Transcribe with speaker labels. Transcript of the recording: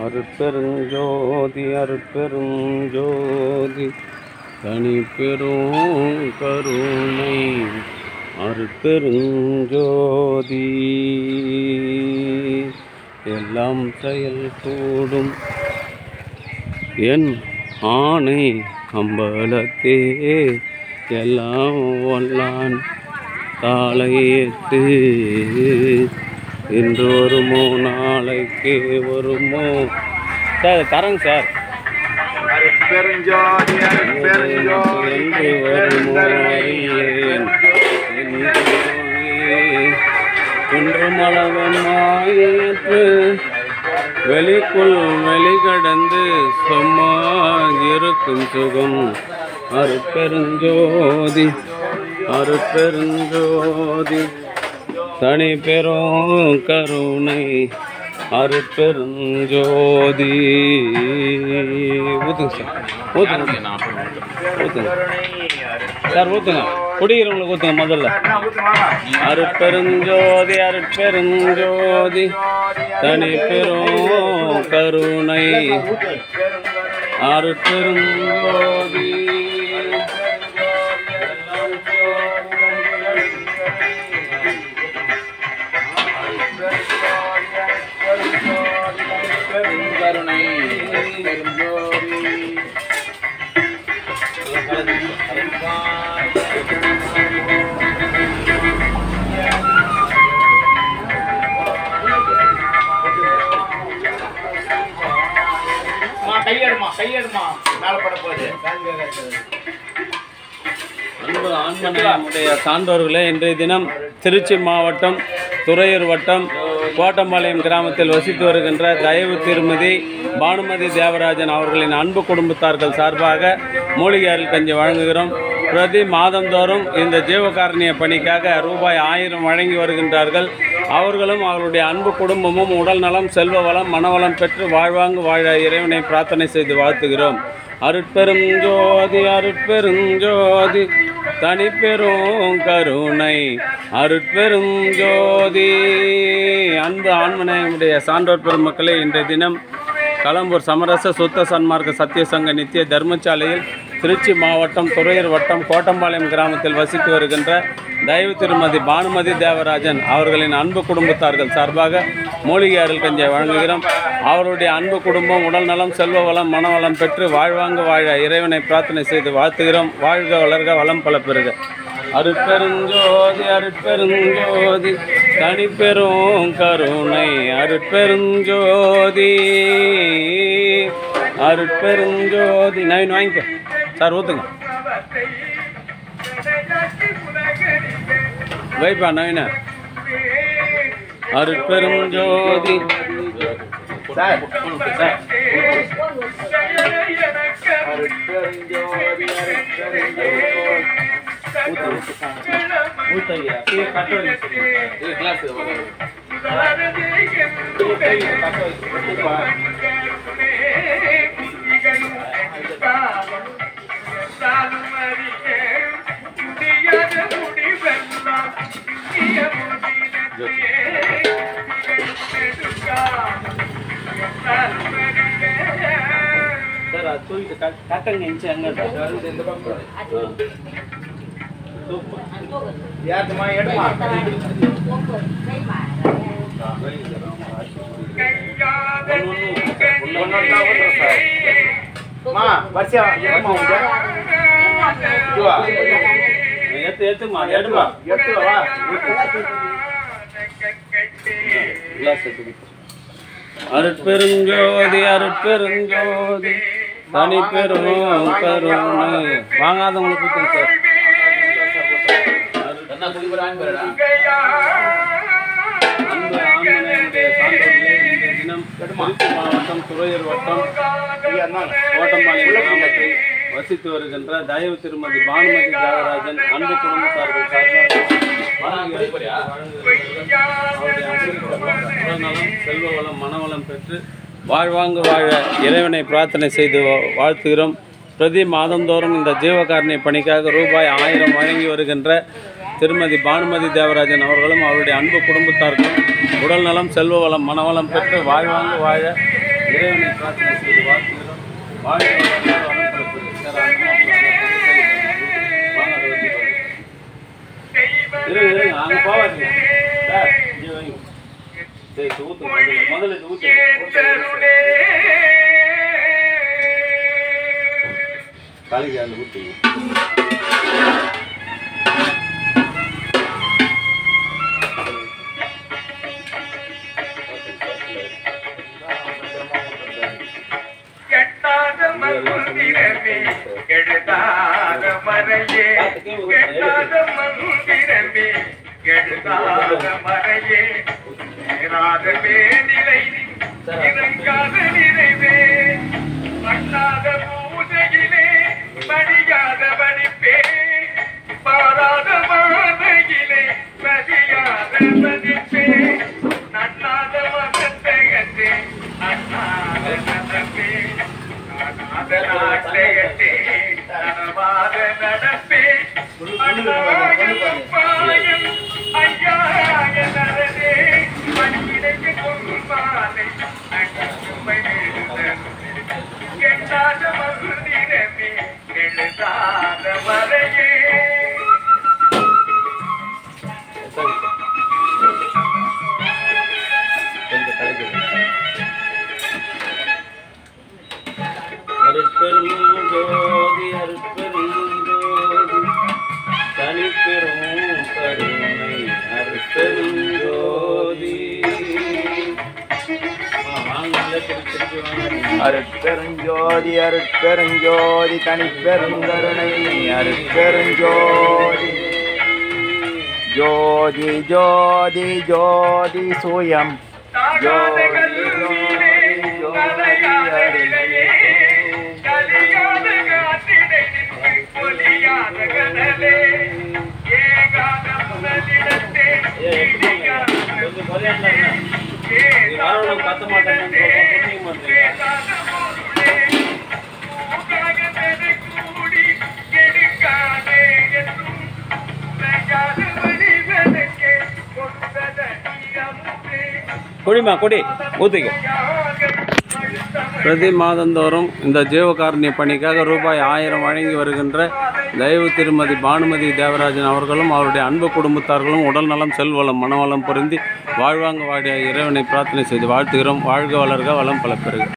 Speaker 1: அருட்பெருஞ்சோதி அருட்பெருஞ்சோதி தனிப்பெரும் கருணை அருட்பெருஞ்சோதி எல்லாம் செயல் கூடும் என் ஆணை அம்பலத்தே எல்லாம் வல்லான் தாளையேத்து இன்று வருமோ நாளைக்கு வருமோ சார் தரங்க சார் என்று வருமோ இன்று மலவமாயிற்று வெளிக்குள் வெளிகடந்து சும்மா இருக்கும் சுகம் அருட்பெருஞ்சோதி அருட்பெருஞ்சோதி தனி பெரும் கருணை அருட்பெருஞ்சோதி. ஊத்துங்க சார், ஊத்துங்க ஊத்துங்க சார், ஊத்துங்க குடிக்கிறவங்களுக்கு ஊத்துங்க முதல்ல. அருட்பெருஞ்சோதி அருட்பெருஞ்சோதி தனி பெரும் கருணை அருட்பெருஞ்சோதி. கருணை கையெடுமா மேலே பட போகுது. அன்பு ஆன்மனையுடைய சான்றோர்களே, இன்றைய தினம் திருச்சி மாவட்டம் துறையூர் வட்டம் கோட்டம்பாளையம் கிராமத்தில் வசித்து வருகின்ற தயவு திருமதி பானுமதி தேவராஜன் அவர்களின் அன்பு குடும்பத்தார்கள் சார்பாக மூலிகை அருள் கஞ்சி வழங்குகிறோம். பிரதி மாதந்தோறும் இந்த ஜீவகாரணிய பணிக்காக ரூபாய் 1000 வழங்கி வருகின்றார்கள். அவர்களும் அவருடைய அன்பு குடும்பமும் உடல் நலம், செல்வ வளம், மனவளம் பெற்று வாழ்வாங்கு வாழ இறைவனை பிரார்த்தனை செய்து வாழ்த்துகிறோம். அருட்பெருஞ்சோதி அருட்பெருஞ்சோதி தனிப்பெரும் கருணை அருட்பெருஞ்சோதி. அன்பு ஆன்மனையுடைய சான்றோர் பெருமக்களே, இன்றைய தினம் களம்பூர் சமரச சுத்த சன்மார்க்க சத்தியசங்க நித்திய தர்மசாலையில் திருச்சி மாவட்டம் துறையூர் வட்டம் கோட்டம்பாளையம் கிராமத்தில் வசித்து வருகின்ற தயவு திருமதி பானுமதி தேவராஜன் அவர்களின் அன்பு குடும்பத்தார்கள் சார்பாக மூலிகை அருள் கஞ்சியை வழங்குகிறோம். அவருடைய அன்பு குடும்பம் உடல் நலம், செல்வ வளம், மனவளம் பெற்று வாழ்வாங்கு வாழ இறைவனை பிரார்த்தனை செய்து வாழ்த்துகிறோம். வாழ்க வளர்க வளம் பல பெறுக. அருட்பெருஞ்சோதி அருட்பெருஞ்சோதி தனிப்பெரும் கருணை அருட்பெருஞ்சோதி அருட்பெருஞ்சோதி. நவீன் வாங்கிக்க சார், ஊற்றுங்க வைப்பா நவீன. அருட்பெருஞ்சோதி சார் கட்டங்க இன்ச்சு அங்கே எடுத்துமா எடுமா எடுத்துவா. அருட்பெருஞ்சோதி அருட்பெருஞ்சோதி தனிப்பெரும் கருணை. வாங்காதவங்களுக்கு சார். அன்பு ஆன்மனையுடைய சான்றோர்களே, இன்றைய தினம் திருச்சி மாவட்டம் துறையூர் வட்டம் கோட்டம்பாளையம் கிராமத்தில் வசித்து வருகின்ற தயவு திருமதி பானுமதி தேவராஜன் அன்பு குடும்பத்தார்கள் சார்பாக உடல்நலம், செல்வ வளம், மனவளம் பெற்று வாழ்வாங்கு வாழ இறைவனை பிரார்த்தனை செய்து வாழ்த்துகிறோம். பிரதி மாதந்தோறும் இந்த ஜீவகாருண்ய பணிக்காக ரூபாய் 1000 வழங்கி வருகின்ற திருமதி பானுமதி தேவராஜன் அவர்களும் அவருடைய அன்பு குடும்பத்தார்களும் உடல் நலம், செல்வ வளம், மனவளம் பெற்று வாழ்வாங்கு வாழ இறைவனை பிரார்த்தனை செய்து வாழ்த்துகிறோம். அங்கே போவாதீங்க, முதல்ல ஊற்று காலிக்கு அந்த ஊற்று.
Speaker 2: எழுதாத மறையே கெட்டாத மந்திரமே எழுதாத மறையே நேராத மேநிலை இறங்காத நிறைவே பண்ணாத பூஜையிலே படியாத படிப்பே பாராத மாதையிலே பதியாத பதிப்பே நன்னாத மகத்தையத்தே அண்ணாத நடப்பே நாட்டையத்தே நனவாத நடப்பே அண்ணாயம் ஐயாய நரதே மணியிடைக்கு கொள்வானை அங்குமை கெட்டாத மருதினமே எழுதாத மறையே.
Speaker 1: அருட்பெரும் ஜோதி அருட்பெரும் ஜோதி தனிப்பெரும் கருணை அருட்பெரும் ஜோதி.
Speaker 3: அருட்பெருஞ்சோதி அருட்பெருஞ்சோதி தனிப்பெருங்கருணை அருட்பெருஞ்சோதி ஜோதி ஜோதி ஜோதி சூயம் ஜோதி ஜோதி ஜோதி
Speaker 1: பத்த மாட்டேன். குடிமா குடி ஊத்திக்க. பிரதி மாதந்தோறும் இந்த ஜீவகாருண்ய பணிக்காக ரூபாய் 1000 வழங்கி வருகின்ற தெய்வ திருமதி பானுமதி தேவராஜன் அவர்களும் அவருடைய அன்பு குடும்பத்தார்களும் உடல் நலம் செல்வளம் மனவளம் பொருந்தி வாழ்வாங்க வாடிய இறைவனை பிரார்த்தனை செய்து வாழ்த்துகிறோம். வாழ்க வளர்க வளம் பல பெறுக.